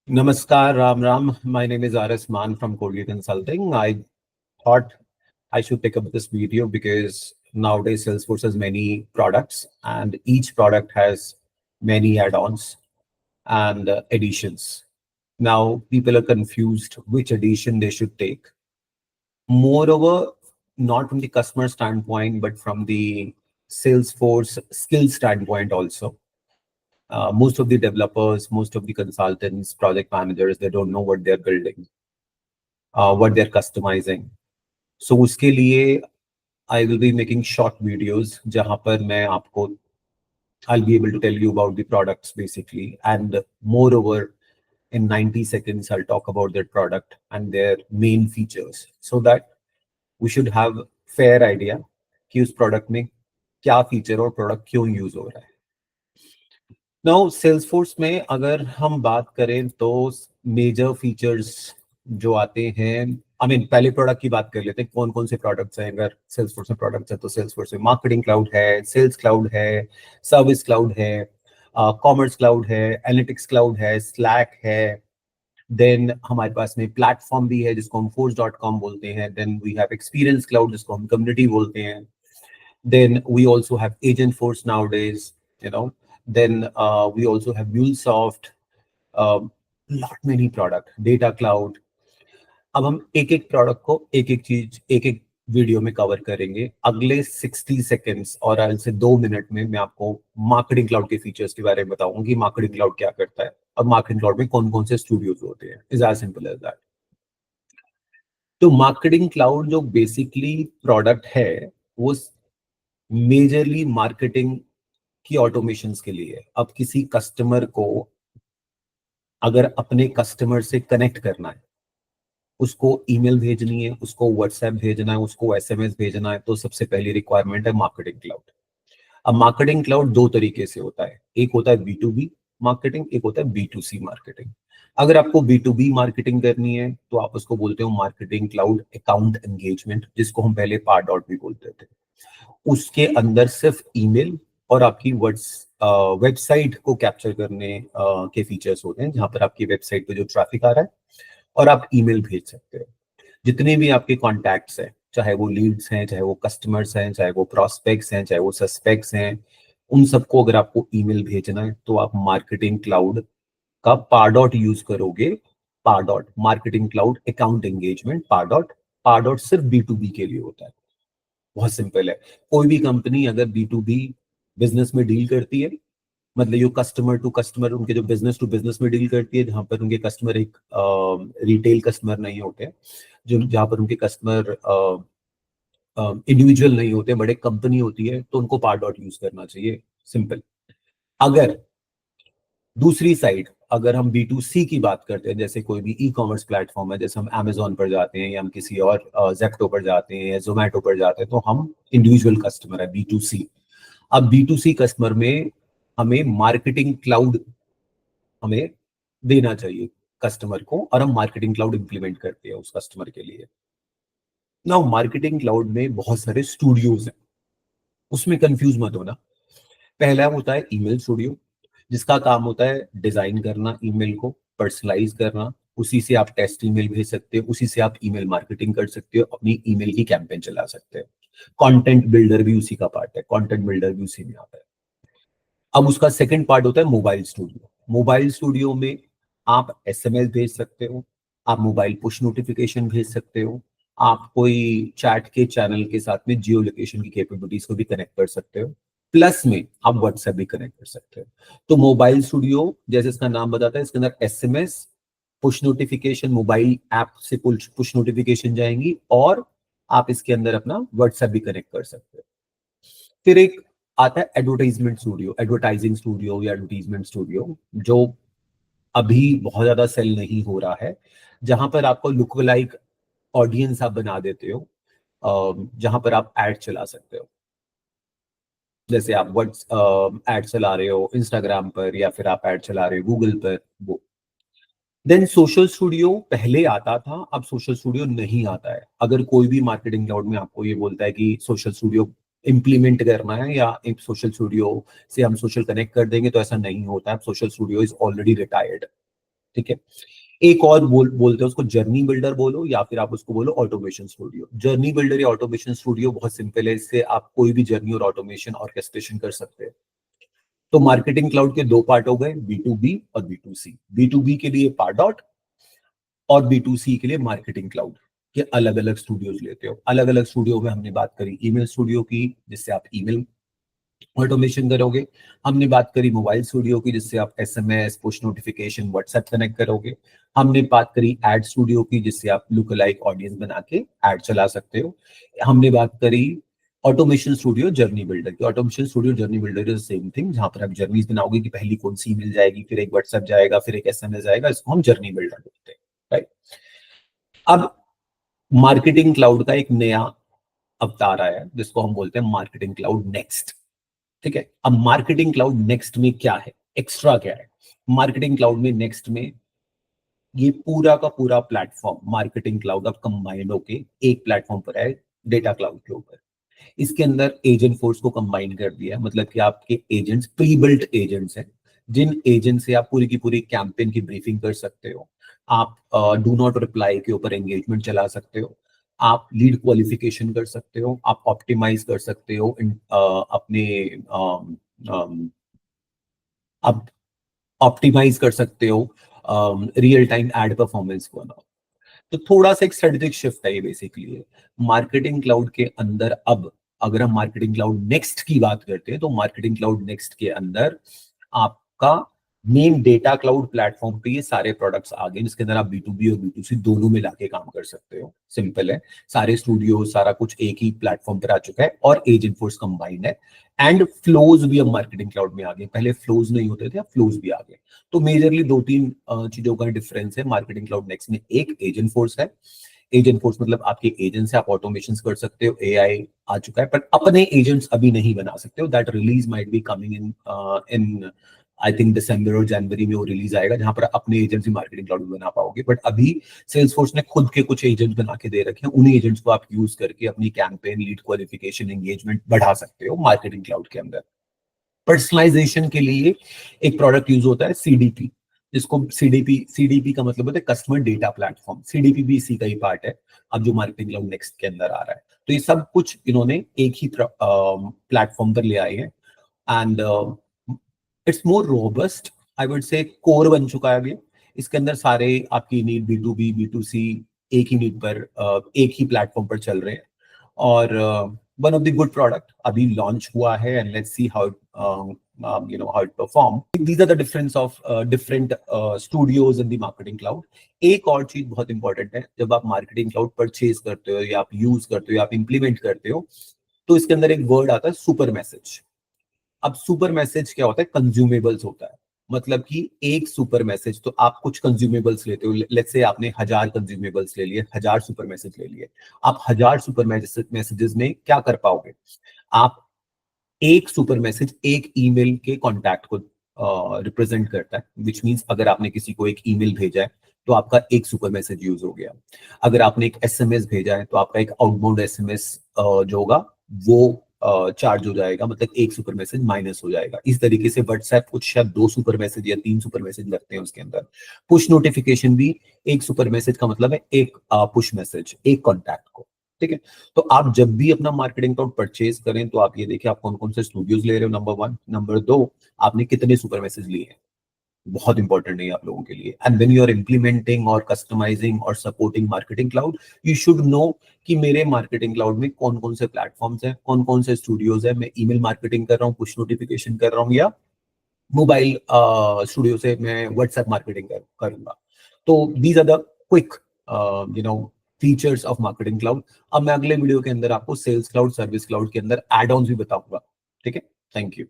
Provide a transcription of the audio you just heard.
Namaskar, Ram Ram. My name is RS Man from Codegear Consulting. I thought I should pick up this video because nowadays Salesforce has many products and each product has many add-ons and additions. Now people are confused which addition they should take. Moreover, not from the customer standpoint, but from the Salesforce skill standpoint also. Most of the developers, most of the consultants, project managers, they don't know what they're building, what they're customizing. So उसके लिए I will be making short videos जहाँ पर मैं आपको I'll be able to tell you about the products basically, and moreover in 90 seconds I'll talk about that product and their main features so that we should have fair idea कि उस product में क्या feature और product क्यों use हो रहा है. Now Salesforce में अगर हम बात करें तो मेजर फीचर्स जो आते हैं, पहले प्रोडक्ट की बात कर लेते हैं. कौन कौन से प्रोडक्ट्स हैं. अगर सेल्सफोर्स में प्रोडक्ट्स है तो सेल्सफोर्स में मार्केटिंग क्लाउड है, सेल्स क्लाउड है, सर्विस क्लाउड है, कॉमर्स क्लाउड है, एनालिटिक्स क्लाउड है, स्लैक है. देन हमारे पास में प्लेटफॉर्म भी है जिसको हम force.com बोलते हैं. Then we have experience cloud जिसको हम कम्युनिटी बोलते हैं. Then we also have Agentforce nowadays, you know. Then we also have MuleSoft, lot many product, Data Cloud. अब हम एक एक प्रोडक्ट को एक एक चीज एक एक वीडियो में कवर करेंगे. अगले 60 सेकेंड्स और आज से 2 मिनट में मैं आपको मार्केटिंग क्लाउड के फीचर्स के बारे में बताऊंगा कि मार्केटिंग क्लाउड क्या करता है और मार्केटिंग क्लाउड में कौन कौन से स्टूडियोज होते हैं. Is as simple as that. तो मार्केटिंग क्लाउड जो बेसिकली प्रोडक्ट है वो मेजरली मार्केटिंग की ऑटोमेशंस के लिए. अब किसी कस्टमर को अगर अपने कस्टमर से कनेक्ट करना है, उसको ईमेल भेजनी है, उसको व्हाट्सएप भेजना है, उसको एसएमएस भेजना है, तो सबसे पहली रिक्वायरमेंट है मार्केटिंग क्लाउड. अब मार्केटिंग क्लाउड दो तरीके से होता है. एक होता है B2B मार्केटिंग, एक होता है B2C मार्केटिंग. अगर आपको B2B मार्केटिंग करनी है तो आप उसको बोलते हो मार्केटिंग क्लाउड अकाउंट एंगेजमेंट, जिसको हम पहले पार डॉट भी बोलते थे. उसके अंदर सिर्फ ईमेल और आपकी वेबसाइट को कैप्चर करने के फीचर्स होते हैं, जहां पर आपकी वेबसाइट पे जो ट्रैफिक आ रहा है और आप ईमेल भेज सकते हो. जितने भी आपके कॉन्टैक्ट्स हैं, चाहे वो लीड्स हैं, चाहे वो कस्टमर्स हैं, चाहे वो प्रोस्पेक्ट्स हैं, चाहे वो सस्पेक्ट्स हैं, उन सबको अगर आपको ईमेल भेजना है तो आप मार्केटिंग क्लाउड का पारडॉट यूज करोगे. पारडॉट मार्केटिंग क्लाउड अकाउंट एंगेजमेंट. पारडॉट पारडॉट सिर्फ B2B के लिए होता है. बहुत सिंपल है. कोई भी कंपनी अगर B2B बिजनेस में डील करती है, मतलब ये कस्टमर टू कस्टमर, उनके जो बिजनेस टू बिजनेस में डील करती है, जहां पर उनके कस्टमर एक रिटेल कस्टमर नहीं होते हैं, जो जहां पर उनके कस्टमर इंडिविजुअल नहीं होते, बड़े कंपनी होती है, तो उनको पार डॉट यूज करना चाहिए. सिंपल. अगर दूसरी साइड अगर हम B2C की बात करते हैं, जैसे कोई भी ई कॉमर्स प्लेटफॉर्म है, जैसे हम Amazon पर जाते हैं या हम किसी और Zepto पर जाते हैं या Zomato पर जाते हैं, तो हम इंडिविजुअल कस्टमर है B2C. अब B2C कस्टमर में हमें मार्केटिंग क्लाउड हमें देना चाहिए कस्टमर को, और हम मार्केटिंग क्लाउड इंप्लीमेंट करते हैं उस कस्टमर के लिए. ना मार्केटिंग क्लाउड में बहुत सारे स्टूडियोज हैं, उसमें कंफ्यूज मत होना. पहला होता है ईमेल स्टूडियो, जिसका काम होता है डिजाइन करना, ईमेल को पर्सनलाइज करना. उसी से आप टेस्ट ईमेल भेज सकते हो, उसी से आप ईमेल मार्केटिंग कर सकते हो, अपनी ईमेल की कैंपेन चला सकते हो. कंटेंट बिल्डर भी उसी का पार्ट है, कंटेंट बिल्डर भी उसी में आता है. अब उसका सेकंड पार्ट होता है मोबाइल स्टूडियो. मोबाइल स्टूडियो में आप एसएमएस भेज सकते हो, आप मोबाइल पुश नोटिफिकेशन भेज सकते हो, आप कोई चैट के चैनल के साथ में जियो लोकेशन की कैपेबिलिटीज को भी कनेक्ट कर सकते हो, प्लस में आप व्हाट्सएप भी कनेक्ट कर सकते हो. तो मोबाइल स्टूडियो जैसे इसका नाम बताता है, इसके अंदर SMS, push notification, mobile app से पुश नोटिफिकेशन जाएंगी, और आप इसके अंदर अपना व्हाट्सएप भी कनेक्ट कर सकते हो. फिर एक आता है एडवर्टाइजमेंट स्टूडियो, एडवर्टाइजिंग स्टूडियो या एडवर्टाइजमेंट स्टूडियो, जो अभी बहुत ज्यादा सेल नहीं हो रहा है, जहां पर आपको लुक लाइक ऑडियंस आप बना देते हो, जहां पर आप एड चला सकते हो. जैसे आप व्हाट्स एड चला रहे हो इंस्टाग्राम पर, या फिर आप एड चला रहे हो गूगल पर, वो. देन सोशल स्टूडियो पहले आता था, अब सोशल स्टूडियो नहीं आता है. अगर कोई भी मार्केटिंग क्लाउड में आपको ये बोलता है कि सोशल स्टूडियो इंप्लीमेंट करना है या एक सोशल स्टूडियो से हम सोशल कनेक्ट कर देंगे, तो ऐसा नहीं होता है. Social studio is already retired. ठीक है। एक और बोलते हैं उसको जर्नी बिल्डर बोलो, या फिर आप उसको बोलो ऑटोमेशन स्टूडियो। जर्नी बिल्डर या ऑटोमेशन स्टूडियो बहुत सिंपल है, इससे आप कोई भी जर्नी और ऑटोमेशन ऑर्केस्ट्रेशन कर सकते हैं। तो मार्केटिंग क्लाउड के दो पार्ट हो गए, B2B और B2C। B2B के लिए पार्डॉट और B2C के लिए मार्केटिंग क्लाउड के अलग अलग स्टूडियोज लेते हो। अलग अलग स्टूडियो में हमने बात करी ईमेल स्टूडियो की, जिससे आप ईमेल ऑटोमेशन करोगे। हमने बात करी मोबाइल स्टूडियो की, जिससे आप SMS, push notification, WhatsApp connect करोगे। हमने बात करी एड स्टूडियो की, जिससे आप लुक अलाइक ऑडियंस बना के एड चला सकते हो। हमने बात करी ऑटोमेशन स्टूडियो जर्नी बिल्डर की। Automation studio journey builder is same thing, जहां पर आप जर्नीज बनाओगे कि पहली कौन सी ईमेल जाएगी, फिर एक व्हाट्सएप जाएगा, फिर एक SMS जाएगा। इसको हम जर्नी बिल्डर बोलते हैं, राइट। अब मार्केटिंग क्लाउड का एक नया अवतार आया है, जिसको हम बोलते हैं मार्केटिंग क्लाउड नेक्स्ट। ठीक है। अब मार्केटिंग क्लाउड नेक्स्ट में क्या है, एक्स्ट्रा क्या है? मार्केटिंग क्लाउड में नेक्स्ट में ये पूरा का पूरा प्लेटफॉर्म मार्केटिंग क्लाउड अब कंबाइंड होके एक प्लेटफॉर्म पर है, डेटा क्लाउड के ऊपर। इसके अंदर एजेंट फोर्स को कंबाइन कर दिया है, मतलब कि आपके एजेंट्स प्री बिल्ट एजेंट्स हैं, जिन एजेंट से आप पूरी की पूरी कैंपेन की ब्रीफिंग कर सकते हो। आप डू नॉट रिप्लाई के ऊपर एंगेजमेंट चला सकते हो। आप लीड क्वालिफिकेशन कर सकते हो। आप ऑप्टिमाइज कर सकते हो अपने आप ऑप्टिमाइज कर सकते हो रियल टाइम एड परफॉर्मेंस को ना। तो थोड़ा सा एक स्ट्रेटेजिक शिफ्ट है ये बेसिकली। मार्केटिंग क्लाउड के अंदर अब अगर हम मार्केटिंग क्लाउड नेक्स्ट की बात करते हैं, तो मार्केटिंग क्लाउड नेक्स्ट के अंदर आपका मेन डेटा क्लाउड प्लेटफॉर्म पे ये सारे प्रोडक्ट्स आ गए, जिसके अंदर आप B2B और B2C दोनों मिला के काम कर सकते हो। सिंपल है, सारे स्टूडियो सारा कुछ एक ही प्लेटफॉर्म पर आ चुका है और एजेंट फोर्स कंबाइंड है। एंड फ्लोज भी अब मार्केटिंग क्लाउड में आ गए, पहले फ्लोज नहीं होते थे, अब फ्लोज भी आ गए। तो मेजरली दो तीन चीजों का डिफरेंस है मार्केटिंग क्लाउड नेक्स्ट में। एक एजेंट फोर्स है, एजेंट फोर्स मतलब आपके एजेंट से आप ऑटोमेशन कर सकते हो। AI आ चुका है, पर अपने एजेंट्स अभी नहीं बना सकते हो। That release might be coming in I think December और जनवरी में वो रिलीज आएगा, जहां पर अपने एजेंट्स भी मार्केटिंग क्लाउड बना पाओगे। बट अभी सेल्सफोर्स ने खुद के कुछ एजेंट्स बना के दे रखे हैं, उन्हीं एजेंट्स को आप यूज करके अपनी कैंपेन, लीड क्वालिफिकेशन, एंगेजमेंट बढ़ा सकते हो मार्केटिंग क्लाउड के अंदर। पर्सनलाइजेशन के लिए एक प्रोडक्ट यूज होता है CDP, जिसको CDP का मतलब होता है कस्टमर डेटा प्लेटफॉर्म। CDP भी इसी का ही पार्ट है, अब जो मार्केटिंग क्लाउड नेक्स्ट के अंदर आ रहा है। तो ये सब कुछ इन्होंने एक ही प्लेटफॉर्म पर ले आए हैं। And it's more robust, I would say core बन चुका है अभी। इसके अंदर सारे आपकी नीड B2B B2C एक ही नीड पर एक ही प्लेटफॉर्म पर चल रहे हैं। और one of the good product अभी लॉन्च हुआ है, and let's see how how it perform. These are the difference of different studios in the marketing cloud. एक और चीज बहुत इंपॉर्टेंट है, जब आप मार्केटिंग क्लाउड परचेज करते हो या आप यूज करते हो या आप इंप्लीमेंट करते हो, तो इसके अंदर एक वर्ड आता है सुपर मैसेज। अब सुपर मैसेज क्या होता है? कंज्यूमेबल्स होता है। मतलब कि एक सुपर मैसेज, तो आप कुछ कंज्यूमेबल्स लेते हो, लेट्स से आपने 1000 कंज्यूमेबल्स ले लिए, 1000 सुपर मैसेज ले लिए। आप 1000 सुपर मैसेजेस में क्या कर पाओगे? आप एक सुपर मैसेज एक ईमेल के कॉन्टैक्ट को रिप्रेजेंट करता है, विच मींस अगर आपने किसी को एक ईमेल भेजा है तो आपका एक सुपर मैसेज यूज हो गया। अगर आपने एक SMS भेजा है तो आपका एक आउटबाउंड SMS जो होगा वो चार्ज हो जाएगा, मतलब एक सुपर मैसेज माइनस हो जाएगा। इस तरीके से व्हाट्सएप कुछ शायद 2 सुपर मैसेज या 3 सुपर मैसेज लगते हैं उसके अंदर। पुश नोटिफिकेशन भी एक सुपर मैसेज का मतलब है एक पुश मैसेज एक कॉन्टैक्ट को। ठीक है। तो आप जब भी अपना मार्केटिंग क्लाउड परचेज करें तो आप ये देखिए आप कौन कौन से स्टूडियोज ले रहे हो, नंबर 1। नंबर 2, आपने कितने सुपर मैसेज लिए हैं, बहुत इंपॉर्टेंट है आप लोगों के लिए। And when you are implementing और कस्टमाइजिंग और supporting marketing cloud, you should know कि मेरे मार्केटिंग क्लाउड में कौन कौन से प्लेटफॉर्म्स हैं, कौन कौन से स्टूडियोज है। मैं ईमेल मार्केटिंग कर रहा हूँ, पुश नोटिफिकेशन कर रहा हूँ, या मोबाइल स्टूडियो से मैं व्हाट्सएप मार्केटिंग करूंगा। तो these are the quick features of marketing cloud. अब मैं अगले वीडियो के अंदर आपको सेल्स क्लाउड, सर्विस क्लाउड के अंदर एड ऑन्स भी बताऊंगा। ठीक है, थैंक यू।